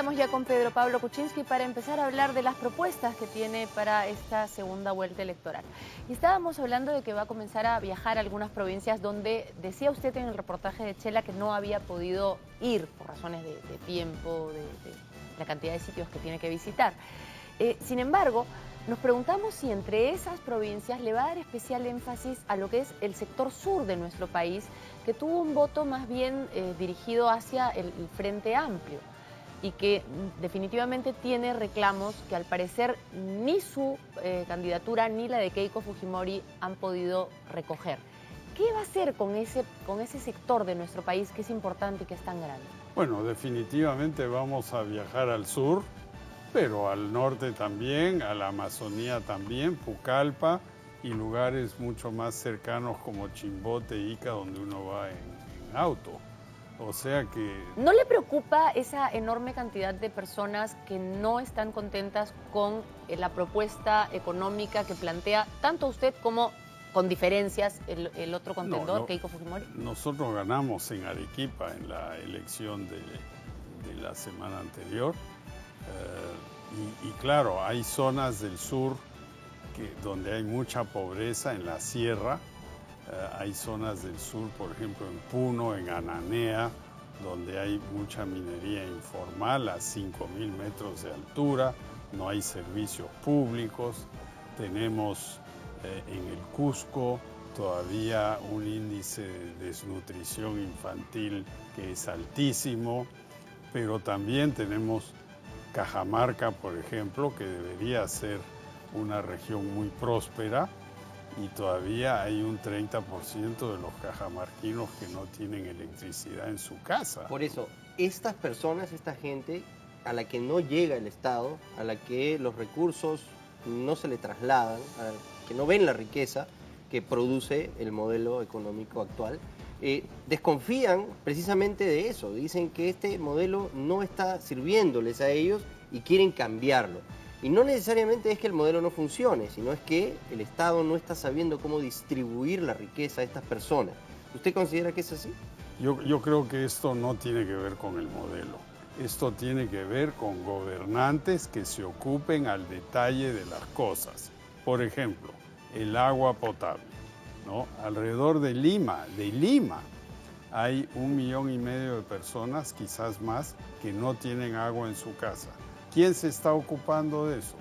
estamos ya con Pedro Pablo Kuczynski para empezar a hablar de las propuestas que tiene para esta segunda vuelta electoral. Y estábamos hablando de que va a comenzar a viajar a algunas provincias donde decía usted en el reportaje de Chela que no había podido ir por razones de tiempo, de la cantidad de sitios que tiene que visitar. Sin embargo, nos preguntamos si entre esas provincias le va a dar especial énfasis a lo que es el sector sur de nuestro país, que tuvo un voto más bien dirigido hacia el Frente Amplio y que definitivamente tiene reclamos que al parecer ni su candidatura ni la de Keiko Fujimori han podido recoger. ¿Qué va a hacer con ese sector de nuestro país que es importante y que es tan grande? Bueno, definitivamente vamos a viajar al sur, pero al norte también, a la Amazonía también, Pucallpa y lugares mucho más cercanos como Chimbote, Ica, donde uno va en auto. O sea que... ¿No le preocupa esa enorme cantidad de personas que no están contentas con la propuesta económica que plantea tanto usted como, con diferencias, el otro contendor, Keiko Fujimori? Nosotros ganamos en Arequipa en la elección de la semana anterior. Y claro, hay zonas del sur donde hay mucha pobreza en la sierra. Hay zonas del sur, por ejemplo, en Puno, en Ananea, donde hay mucha minería informal a 5.000 metros de altura, no hay servicios públicos. Tenemos en el Cusco todavía un índice de desnutrición infantil que es altísimo, pero también tenemos Cajamarca, por ejemplo, que debería ser una región muy próspera, y todavía hay un 30% de los cajamarquinos que no tienen electricidad en su casa. Por eso, estas personas, esta gente a la que no llega el Estado, a la que los recursos no se le trasladan, a la que no ven la riqueza que produce el modelo económico actual, desconfían precisamente de eso. Dicen que este modelo no está sirviéndoles a ellos y quieren cambiarlo. Y no necesariamente es que el modelo no funcione, sino es que el Estado no está sabiendo cómo distribuir la riqueza a estas personas. ¿Usted considera que es así? Yo creo que esto no tiene que ver con el modelo. Esto tiene que ver con gobernantes que se ocupen al detalle de las cosas. Por ejemplo, el agua potable, ¿no? Alrededor de Lima, hay 1,5 millones de personas, quizás más, que no tienen agua en su casa. ¿Quién se está ocupando de eso?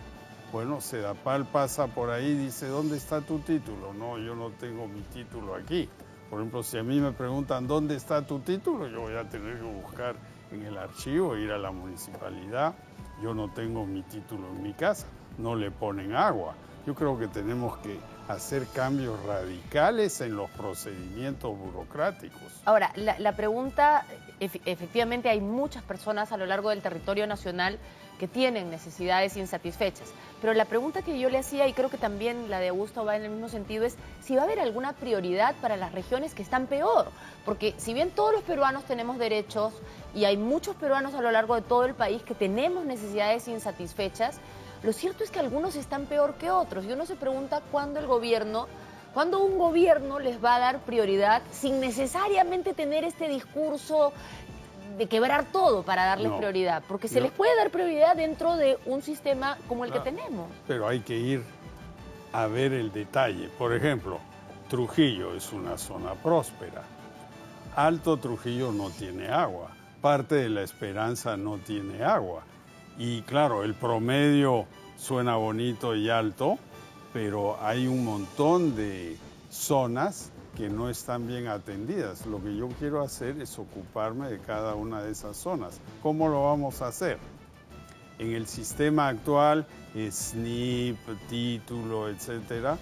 Bueno, Sedapal pasa por ahí y dice, ¿dónde está tu título? No, yo no tengo mi título aquí. Por ejemplo, si a mí me preguntan, ¿dónde está tu título? Yo voy a tener que buscar en el archivo, ir a la municipalidad. Yo no tengo mi título en mi casa, no le ponen agua. Yo creo que tenemos que hacer cambios radicales en los procedimientos burocráticos. Ahora, la pregunta, efectivamente hay muchas personas a lo largo del territorio nacional que tienen necesidades insatisfechas, pero la pregunta que yo le hacía, y creo que también la de Augusto va en el mismo sentido, es si va a haber alguna prioridad para las regiones que están peor, porque si bien todos los peruanos tenemos derechos y hay muchos peruanos a lo largo de todo el país que tenemos necesidades insatisfechas, lo cierto es que algunos están peor que otros y uno se pregunta cuándo un gobierno les va a dar prioridad sin necesariamente tener este discurso de quebrar todo para darles prioridad, porque se les puede dar prioridad dentro de un sistema como el que tenemos. Pero hay que ir a ver el detalle. Por ejemplo, Trujillo es una zona próspera. Alto Trujillo no tiene agua. Parte de La Esperanza no tiene agua. Y claro, el promedio suena bonito y alto, pero hay un montón de zonas que no están bien atendidas. Lo que yo quiero hacer es ocuparme de cada una de esas zonas. ¿Cómo lo vamos a hacer? En el sistema actual, SNIP, título, etcétera,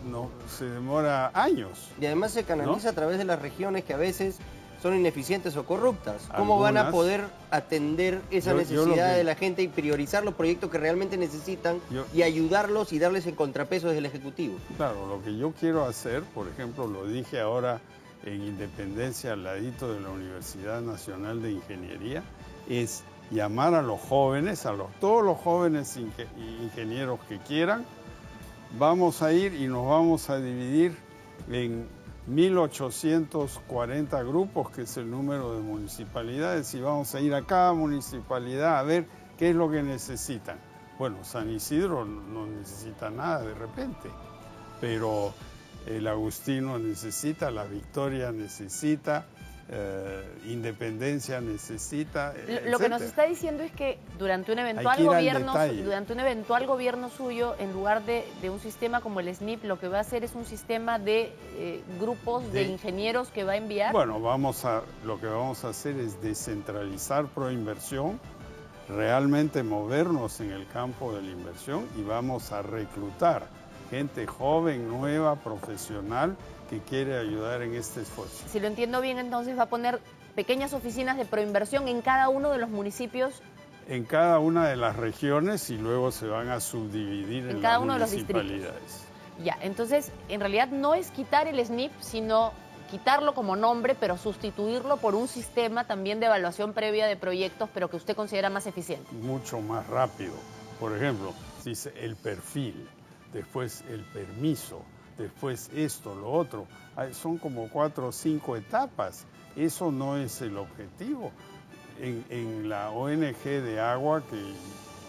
no, se demora años. Y además se canaliza a través de las regiones que a veces son ineficientes o corruptas. ¿Cómo van a poder atender esa necesidad de la gente y priorizar los proyectos que realmente necesitan y ayudarlos y darles el contrapeso desde el Ejecutivo? Claro, lo que yo quiero hacer, por ejemplo, lo dije ahora en Independencia, al ladito de la Universidad Nacional de Ingeniería, es llamar a los jóvenes, todos los jóvenes ingenieros que quieran. Vamos a ir y nos vamos a dividir en 1.840 grupos, que es el número de municipalidades, y vamos a ir a cada municipalidad a ver qué es lo que necesitan. Bueno, San Isidro no necesita nada de repente, pero el Agustino necesita, La Victoria necesita, Independencia necesita, Lo que nos está diciendo es que durante un eventual gobierno suyo, en lugar de un sistema como el SNIP, lo que va a hacer es un sistema de grupos de ingenieros que va a enviar. Bueno, lo que vamos a hacer es descentralizar Proinversión, realmente movernos en el campo de la inversión, y vamos a reclutar gente joven, nueva, profesional, que quiere ayudar en este esfuerzo. Si lo entiendo bien, entonces va a poner pequeñas oficinas de Proinversión en cada uno de los municipios. En cada una de las regiones, y luego se van a subdividir en cada las uno de los municipalidades. Ya, entonces en realidad no es quitar el SNIP, sino quitarlo como nombre, pero sustituirlo por un sistema también de evaluación previa de proyectos, pero que usted considera más eficiente. Mucho más rápido. Por ejemplo, dice el perfil, después el permiso, después esto, lo otro. Son como 4 o 5 etapas. Eso no es el objetivo. En la ONG de agua que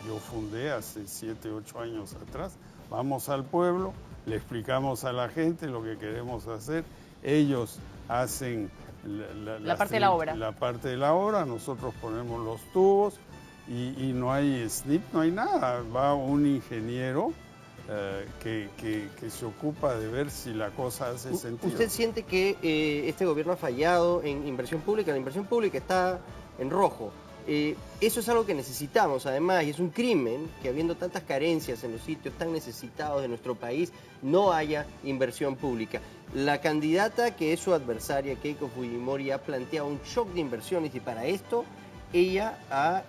yo fundé hace 7, 8 años atrás, vamos al pueblo, le explicamos a la gente lo que queremos hacer. Ellos hacen la parte de la obra. La parte de la obra, nosotros ponemos los tubos y no hay SNIP, no hay nada. Va un ingeniero que se ocupa de ver si la cosa hace sentido. ¿Usted siente que este gobierno ha fallado en inversión pública? La inversión pública está en rojo. Eso es algo que necesitamos, además, y es un crimen que, habiendo tantas carencias en los sitios tan necesitados de nuestro país, no haya inversión pública. La candidata, que es su adversaria, Keiko Fujimori, ha planteado un shock de inversiones, y para esto ella ha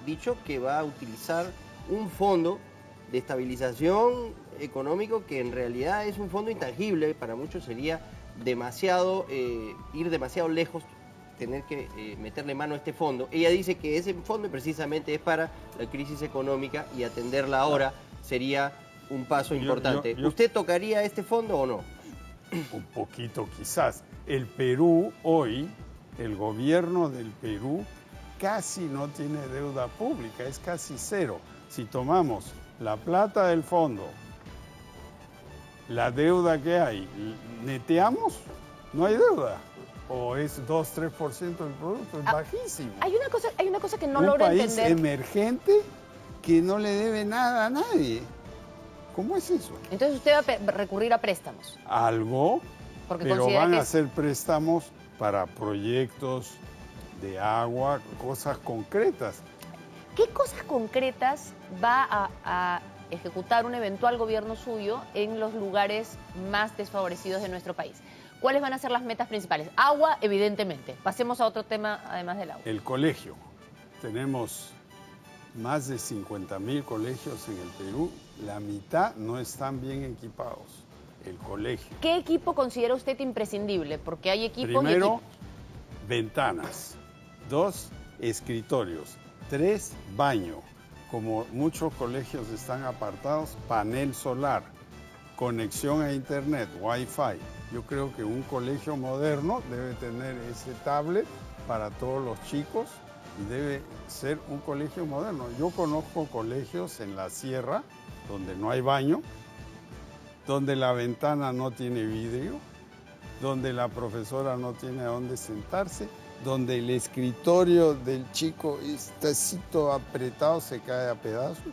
dicho que va a utilizar un fondo de estabilización económico que en realidad es un fondo intangible. Para muchos sería demasiado, ir demasiado lejos, tener que meterle mano a este fondo. Ella dice que ese fondo precisamente es para la crisis económica, y atenderla ahora sería un paso importante. ¿Usted tocaría este fondo o no? Un poquito quizás. El Perú hoy, el gobierno del Perú casi no tiene deuda pública, es casi cero. Si tomamos la plata del fondo, la deuda que hay, neteamos, no hay deuda. O es 2-3% del producto, es bajísimo. Hay una cosa que no logro entender. Un país emergente que no le debe nada a nadie. ¿Cómo es eso? Entonces usted va a recurrir a préstamos. Algo, porque pero van a hacer préstamos para proyectos de agua, cosas concretas. ¿Qué cosas concretas va a ejecutar un eventual gobierno suyo en los lugares más desfavorecidos de nuestro país? ¿Cuáles van a ser las metas principales? Agua, evidentemente. Pasemos a otro tema además del agua. El colegio. Tenemos más de 50.000 colegios en el Perú. La mitad no están bien equipados. El colegio. ¿Qué equipo considera usted imprescindible? Porque hay equipos. Primero, ventanas. 2, escritorios. 3, baño. Como muchos colegios están apartados, panel solar, conexión a internet, Wi-Fi. Yo creo que un colegio moderno debe tener ese tablet para todos los chicos y debe ser un colegio moderno. Yo conozco colegios en la sierra donde no hay baño, donde la ventana no tiene vidrio, donde la profesora no tiene a dónde sentarse, donde el escritorio del chico está apretado, se cae a pedazos.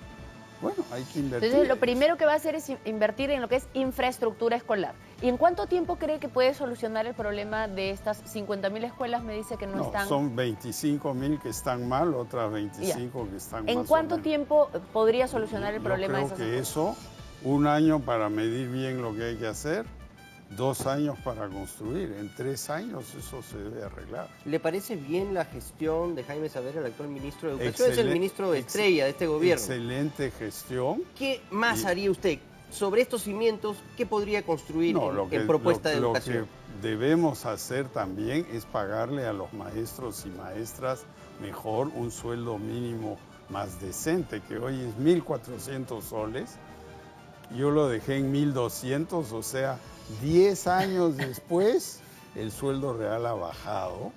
Bueno, hay que invertir. Entonces, lo primero que va a hacer es invertir en lo que es infraestructura escolar. ¿Y en cuánto tiempo cree que puede solucionar el problema de estas 50.000 escuelas? Me dice que no están. Son 25.000 que están mal, otras 25 que están mal. ¿En cuánto tiempo podría solucionar el problema de esas escuelas? Yo creo que escuelas? eso, 1 año para medir bien lo que hay que hacer, 2 años para construir. En 3 años eso se debe arreglar. ¿Le parece bien la gestión de Jaime Saavedra, el actual ministro de Educación? Es el ministro estrella de este gobierno. Excelente gestión. ¿Qué más haría usted sobre estos cimientos? ¿Qué podría construir en propuesta de educación? Lo que debemos hacer también es pagarle a los maestros y maestras mejor, un sueldo mínimo más decente, que hoy es 1.400 soles. Yo lo dejé en 1.200, o sea, 10 años después, el sueldo real ha bajado.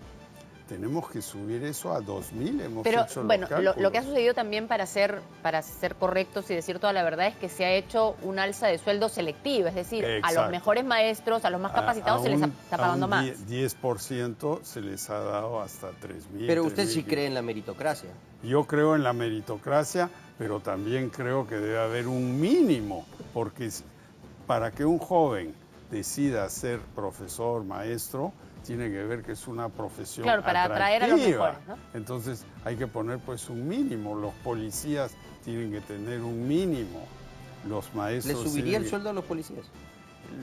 Tenemos que subir eso a 2.000, hemos Pero hecho los bueno, cálculos. lo que ha sucedido también, para ser correctos y decir toda la verdad, es que se ha hecho un alza de sueldo selectiva, es decir, Exacto. a los mejores maestros, a los más capacitados se les está pagando más. 10% se les ha dado hasta 3.000. Pero usted sí cree en la meritocracia. Yo creo en la meritocracia, pero también creo que debe haber un mínimo, porque para que un joven decida ser profesor, maestro, tiene que ver que es una profesión claro, para atraer a los mejores, ¿no? Entonces hay que poner pues un mínimo. Los policías tienen que tener un mínimo. Los maestros... ¿Le subiría el sueldo a los policías?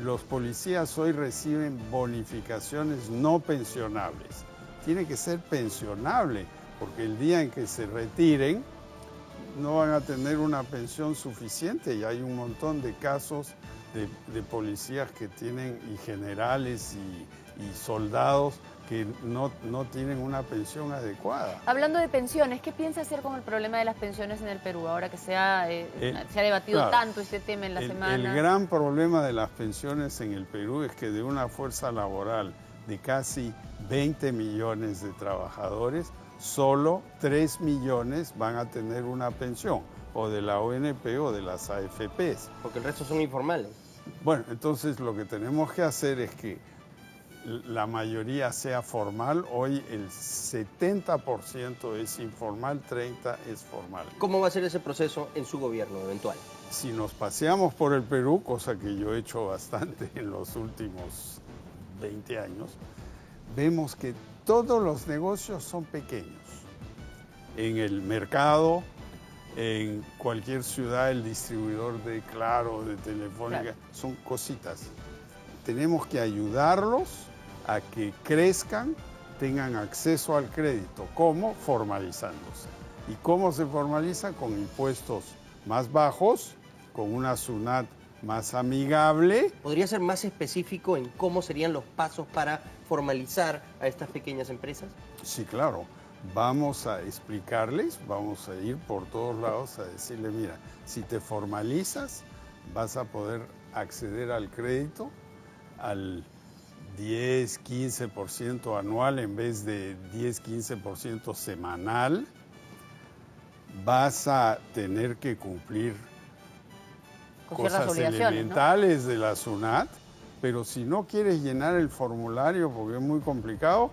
Los policías hoy reciben bonificaciones no pensionables. Tiene que ser pensionable, porque el día en que se retiren no van a tener una pensión suficiente, y hay un montón de casos de policías que tienen, y generales y soldados que no tienen una pensión adecuada. Hablando de pensiones, ¿qué piensa hacer con el problema de las pensiones en el Perú, ahora que se ha debatido claro, tanto este tema en la semana? El gran problema de las pensiones en el Perú es que de una fuerza laboral de casi 20 millones de trabajadores, solo 3 millones van a tener una pensión, o de la ONP o de las AFPs. Porque el resto son informales. Bueno, entonces lo que tenemos que hacer es que la mayoría sea formal. Hoy el 70% es informal, 30% es formal. ¿Cómo va a ser ese proceso en su gobierno eventual? Si nos paseamos por el Perú, cosa que yo he hecho bastante en los últimos 20 años, vemos que todos los negocios son pequeños. En el mercado, en cualquier ciudad, el distribuidor de Claro, de Telefónica, claro, son cositas. Tenemos que ayudarlos a que crezcan, tengan acceso al crédito. ¿Cómo? Formalizándose. ¿Y cómo se formaliza? Con impuestos más bajos, con una SUNAT más amigable. ¿Podría ser más específico en cómo serían los pasos para formalizar a estas pequeñas empresas? Sí, claro. Vamos a explicarles, vamos a ir por todos lados a decirle, mira, si te formalizas, vas a poder acceder al crédito al 10-15% anual en vez de 10-15% semanal. Vas a tener que cumplir cosas elementales, ¿no?, de la SUNAT, pero si no quieres llenar el formulario porque es muy complicado,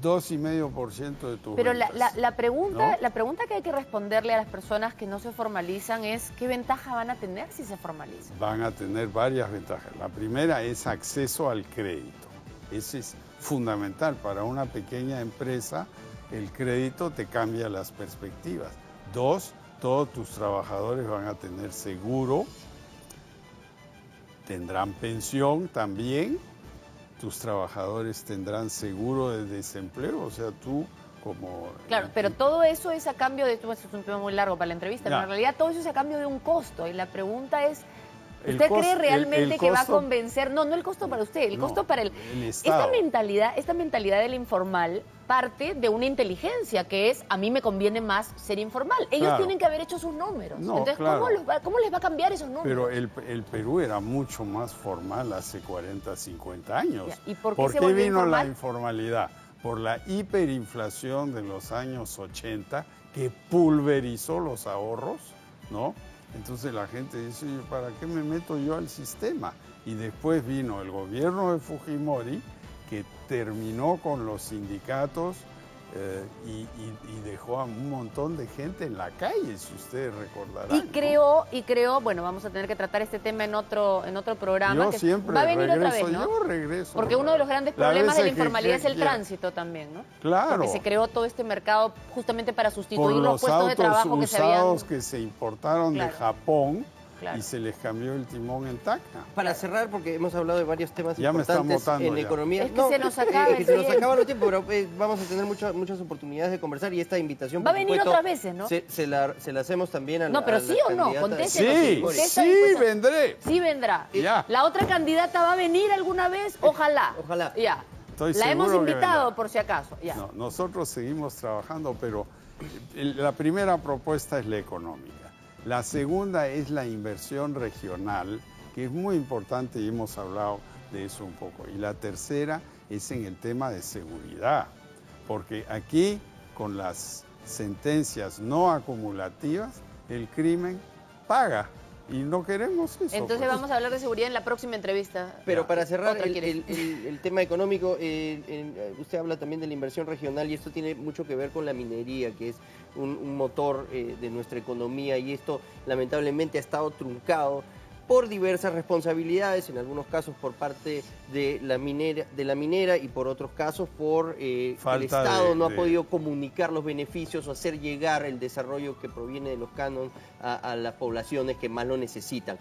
2,5% de tu Pero ventas, la pregunta, ¿no? La pregunta que hay que responderle a las personas que no se formalizan es ¿qué ventaja van a tener si se formalizan? Van a tener varias ventajas. La primera es acceso al crédito. Ese es fundamental para una pequeña empresa. El crédito te cambia las perspectivas. 2, todos tus trabajadores van a tener seguro, tendrán pensión también. Tus trabajadores tendrán seguro de desempleo, o sea, tú como... Claro, pero todo eso es a cambio de... Esto es un tema muy largo para la entrevista, pero en realidad todo eso es a cambio de un costo, y la pregunta es... ¿Usted cree realmente que va a convencer? No el costo para usted, el costo para el Estado. Esta mentalidad del informal parte de una inteligencia, que es, a mí me conviene más ser informal. Ellos tienen que haber hecho sus números. Entonces, claro, ¿cómo les va a cambiar esos números? Pero el Perú era mucho más formal hace 40, 50 años. ¿Y por qué vino informal? La informalidad? Por la hiperinflación de los años 80, que pulverizó los ahorros, ¿no? Entonces la gente dice, ¿para qué me meto yo al sistema? Y después vino el gobierno de Fujimori, que terminó con los sindicatos y dejó a un montón de gente en la calle, si ustedes recordarán. Y creó, bueno, vamos a tener que tratar este tema en otro programa. Yo que siempre va a venir regreso, otra vez, ¿no? Yo regreso. Porque uno de los grandes problemas de la informalidad es el tránsito también, ¿no? Claro. Porque se creó todo este mercado justamente para sustituir por los puestos de trabajo que se habían... usados que se importaron de Japón. Claro. Y se les cambió el timón en Tacna. Para cerrar, porque hemos hablado de varios temas ya importantes en economía. Es que se nos acaba el tiempo, pero vamos a tener muchas oportunidades de conversar, y esta invitación, va a venir otras veces, ¿no? Se la hacemos también a la... No, pero sí o no, contéstenos. Sí, vendré. Sí vendrá. Ya. ¿La otra candidata va a venir alguna vez? Ojalá. Ojalá. Ya. Estoy la hemos seguro invitado por si acaso. Ya. No, nosotros seguimos trabajando, pero la primera propuesta es la económica. La segunda es la inversión regional que es muy importante y hemos hablado de eso un poco. Y la tercera es en el tema de seguridad, porque aquí con las sentencias no acumulativas, el crimen paga. Y no queremos eso. Entonces pues. vamos a hablar de seguridad en la próxima entrevista. Pero para cerrar Otra quieres. el tema económico, usted habla también de la inversión regional y esto tiene mucho que ver con la minería, que es un motor de nuestra economía, y esto lamentablemente ha estado truncado por diversas responsabilidades, en algunos casos por parte de la minera y por otros casos por el Estado no ha podido comunicar los beneficios o hacer llegar el desarrollo que proviene de los cánones a las poblaciones que más lo necesitan.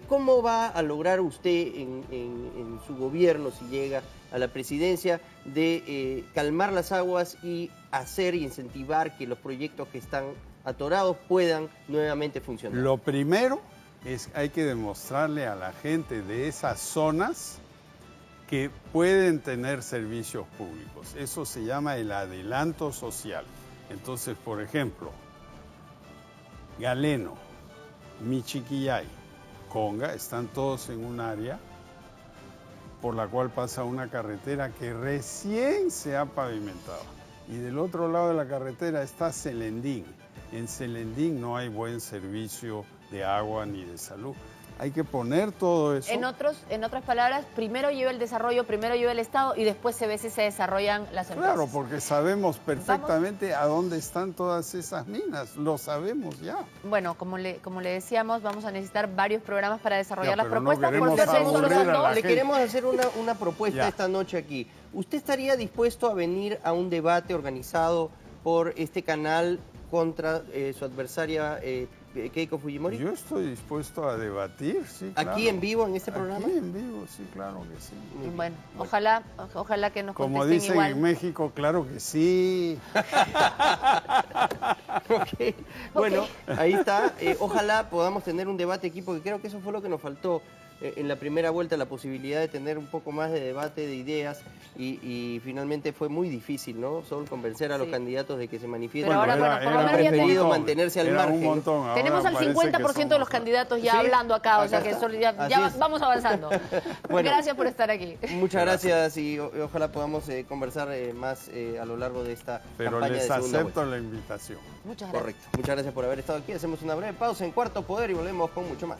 ¿Cómo va a lograr usted en su gobierno, si llega a la presidencia, de calmar las aguas y hacer y incentivar que los proyectos que están atorados puedan nuevamente funcionar? Lo primero hay que demostrarle a la gente de esas zonas que pueden tener servicios públicos. Eso se llama el adelanto social. Entonces, por ejemplo, Galeno, Michiquillay, Conga, están todos en un área por la cual pasa una carretera que recién se ha pavimentado. Y del otro lado de la carretera está Celendín. En Celendín no hay buen servicio de agua ni de salud. Hay que poner todo eso. En otras palabras, primero lleva el desarrollo, primero lleva el Estado y después se ve si se desarrollan las empresas. Claro, porque sabemos perfectamente a dónde están todas esas minas. Lo sabemos ya. Bueno, como le decíamos, vamos a necesitar varios programas para desarrollar las pero no propuestas. queremos Porque aburrir solo son a la dos. Le gente. queremos hacer una propuesta Ya. esta noche aquí. ¿Usted estaría dispuesto a venir a un debate organizado por este canal contra su adversaria Keiko Fujimori? Yo estoy dispuesto a debatir, sí, claro. ¿Aquí en vivo, en este programa? Aquí en vivo, sí, claro que sí. Bueno, ojalá que nos Como contesten dicen igual. en México, claro que sí. Ok. Bueno, ahí está. Ojalá podamos tener un debate aquí, porque creo que eso fue lo que nos faltó en la primera vuelta, la posibilidad de tener un poco más de debate, de ideas, y finalmente fue muy difícil, ¿no? Solo convencer a los Sí. candidatos de que se manifiesten. Pero ahora, Han bueno, por lo menos ya preferido tenemos- mantenerse al Era un margen. montón, ahora Tenemos al parece 50% de los que somos- candidatos ya ¿Sí? hablando acá, o sea Acá que está. eso ya Así es. vamos avanzando. Bueno. Gracias por estar aquí. Muchas gracias y ojalá podamos conversar más a lo largo de esta Pero campaña les de segunda acepto vuelta. la invitación. Muchas gracias. Correcto. Muchas gracias por haber estado aquí. Hacemos una breve pausa en Cuarto Poder y volvemos con mucho más.